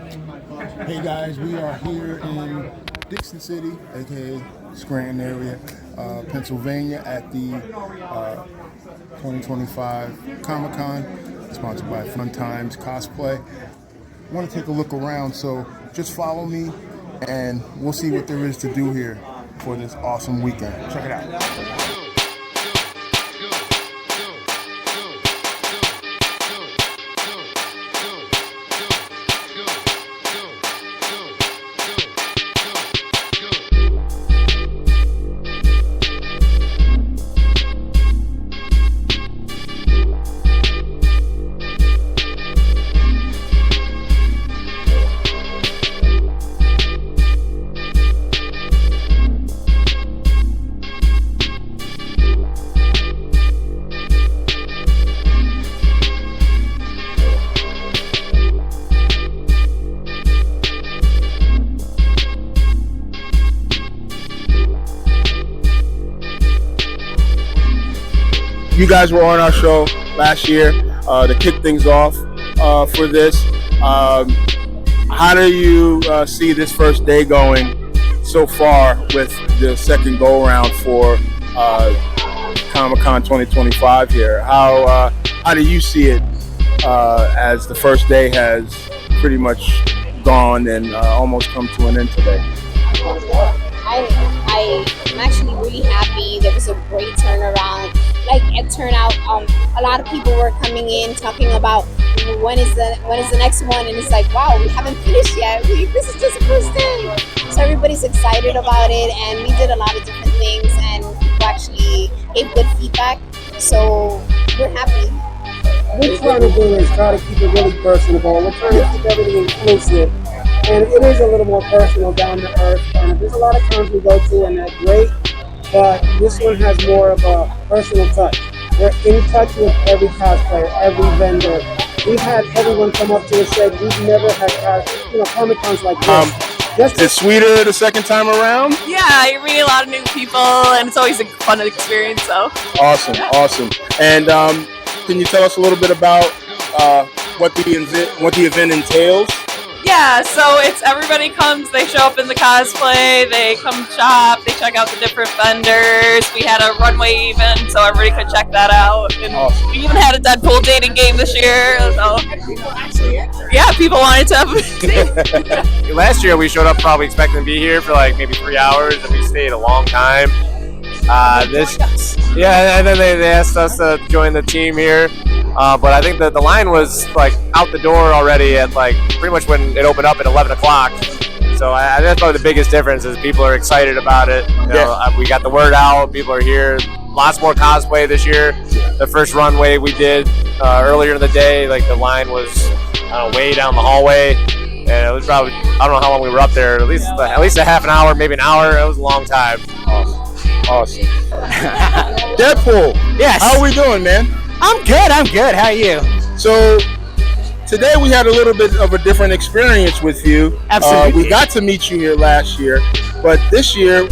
Hey guys, we are here in Dickson City, aka Scranton area, Pennsylvania, at the 2025 Comic Con, sponsored by FunTimes Cosplay. I want to take a look around, so just follow me and we'll see what there is to do here for this awesome weekend. Check it out. You guys were on our show last year to kick things off for this. How do you see this first day going so far with the second go-around for Comic-Con 2025 here? How do you see it as the first day has pretty much gone and almost come to an end today? I'm actually really happy. There was a great turnaround. It turned out, a lot of people were coming in talking about when is the next one, and it's like, wow, we haven't finished yet. This is just the first day. So everybody's excited about it, and we did a lot of different things, and people actually gave good feedback. So we're happy. What we're trying to do is try to keep it really personable. We're trying to keep everything inclusive. And it is a little more personal, down to earth. And there's a lot of cons we go to, and they're great. But this one has more of a personal touch. We're in touch with every cosplayer, every vendor. We've had everyone come up to us and say, we've never had Comic Cons like this. It's sweeter the second time around? Yeah, you're meeting a lot of new people, and it's always a fun experience. So Awesome. And can you tell us a little bit about what the event entails? yeah, so it's everybody comes, they show up in the cosplay, they come shop, they check out the different vendors. We had a runway event, so everybody could check that out. And awesome. We even had a Deadpool dating game this year. So yeah, people wanted to have Last year we showed up probably expecting to be here for like maybe 3 hours, and we stayed a long time. And then they asked us to join the team here. But I think that the line was like out the door already at like pretty much when it opened up at 11 o'clock. So that's probably the biggest difference is people are excited about it. You know, we got the word out. People are here. Lots more cosplay this year. The first runway we did earlier in the day, like the line was way down the hallway. And it was probably, I don't know how long we were up there, at least a half an hour, maybe an hour. It was a long time. Awesome. Deadpool. Yes. How are we doing, man? I'm good. How are you? So today we had a little bit of a different experience with you. Absolutely. We got to meet you here last year, but this year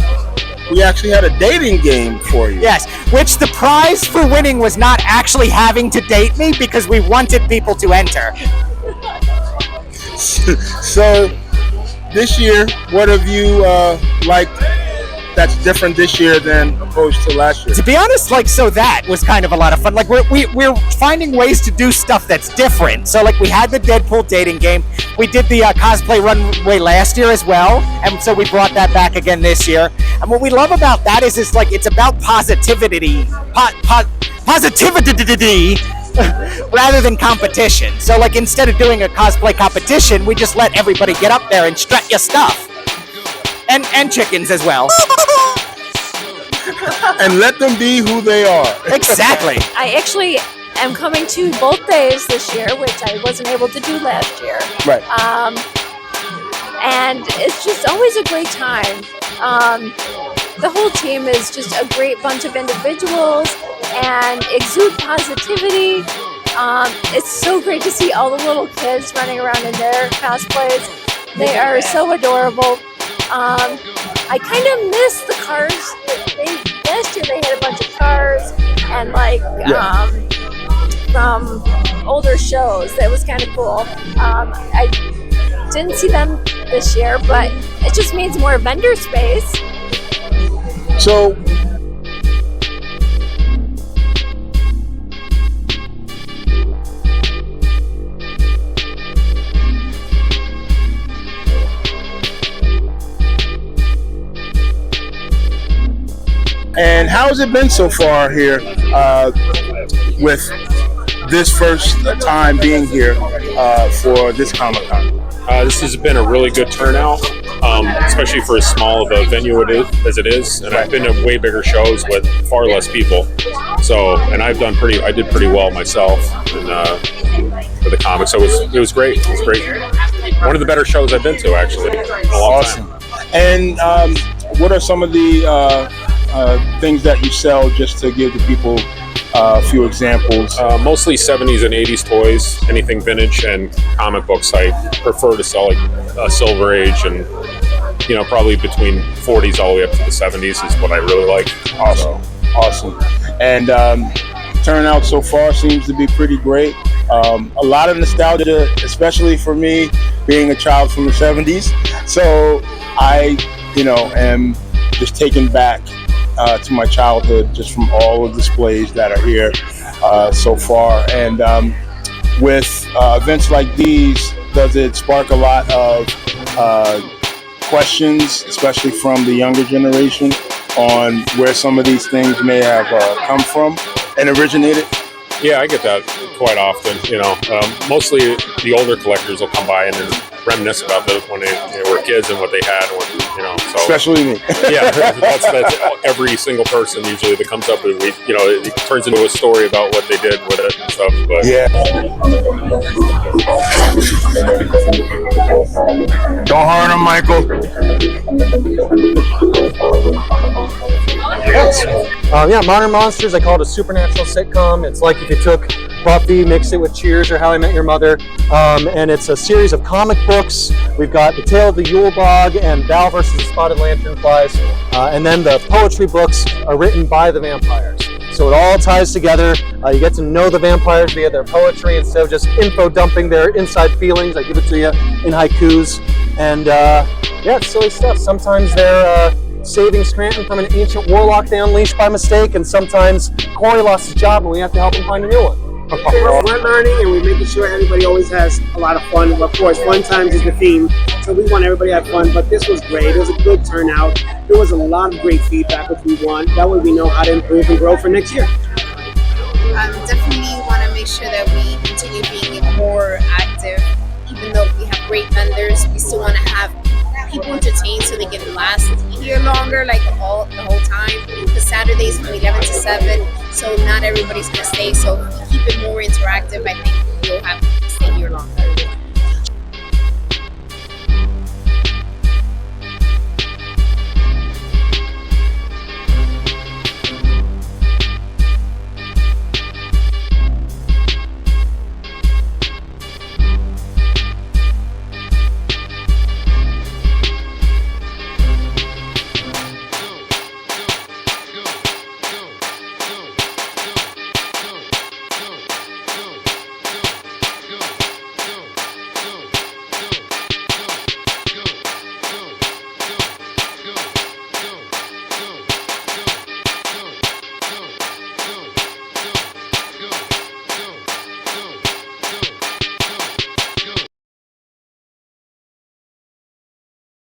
we actually had a dating game for you. Yes, which the prize for winning was not actually having to date me because we wanted people to enter. So this year, what have you liked that's different this year than opposed to last year? To be honest, that was kind of a lot of fun. We're finding ways to do stuff that's different. So we had the Deadpool dating game. We did the cosplay runway last year as well, and so we brought that back again this year. And what we love about that is it's about positivity, positivity rather than competition. So instead of doing a cosplay competition, we just let everybody get up there and strut your stuff. And chickens as well. And let them be who they are. Exactly. I actually am coming to both days this year, which I wasn't able to do last year. Right. And it's just always a great time. The whole team is just a great bunch of individuals and exude positivity. It's so great to see all the little kids running around in their cosplays. They are so adorable. I kind of miss the cars. Last year they had a bunch of cars and from older shows. That was kind of cool. didn't see them this year, but it just means more vendor space. So, and how has it been so far here with this first time being here for this Comic Con? This has been a really good turnout, especially for as small of a venue as it is. And I've been to way bigger shows with far less people. So, and I did pretty well myself for the comics. So it was great. It was great. One of the better shows I've been to, actually, in a long time. And what are some of the things that you sell, just to give the people a few examples? Mostly 70s and 80s toys, anything vintage, and comic books. I prefer to sell like Silver Age, and probably between 40s all the way up to the 70s is what I really like. Awesome. And turnout so far seems to be pretty great. A lot of nostalgia, especially for me, being a child from the 70s. So I, am just taken back to my childhood just from all of the displays that are here so far. And with events like these, does it spark a lot of questions, especially from the younger generation, on where some of these things may have come from and originated? Yeah, I get that quite often. Mostly the older collectors will come by and then reminisce about when they were kids and what they had, So, especially me. Yeah, that's every single person usually that comes up with. It turns into a story about what they did with it and stuff. But yeah. Don't hurt him, Michael. Modern Monsters, I call it a supernatural sitcom. It's like if you took Buffy, mixed it with Cheers or How I Met Your Mother, and it's a series of comic books. We've got The Tale of the Yule Bog and Val versus the Spotted Lanternflies, and then the poetry books are written by the vampires. So it all ties together. You get to know the vampires via their poetry instead of just info dumping their inside feelings. I give it to you in haikus, and it's silly stuff. Sometimes they're saving Scranton from an ancient warlock they unleashed by mistake, and sometimes Corey lost his job and we have to help him find a new one. We're learning, and we're making sure everybody always has a lot of fun. Of course, FunTimes is the theme, so we want everybody to have fun. But this was great. It was a good turnout. There was a lot of great feedback, which we want. That way we know how to improve and grow for next year. Definitely want to make sure that we continue being more active. Even though we have great vendors, we still want to have people entertained so they can last here longer, like the whole time. The Saturdays from 11 to 7, so not everybody's gonna stay. So if we keep it more interactive, I think we'll have to stay here longer.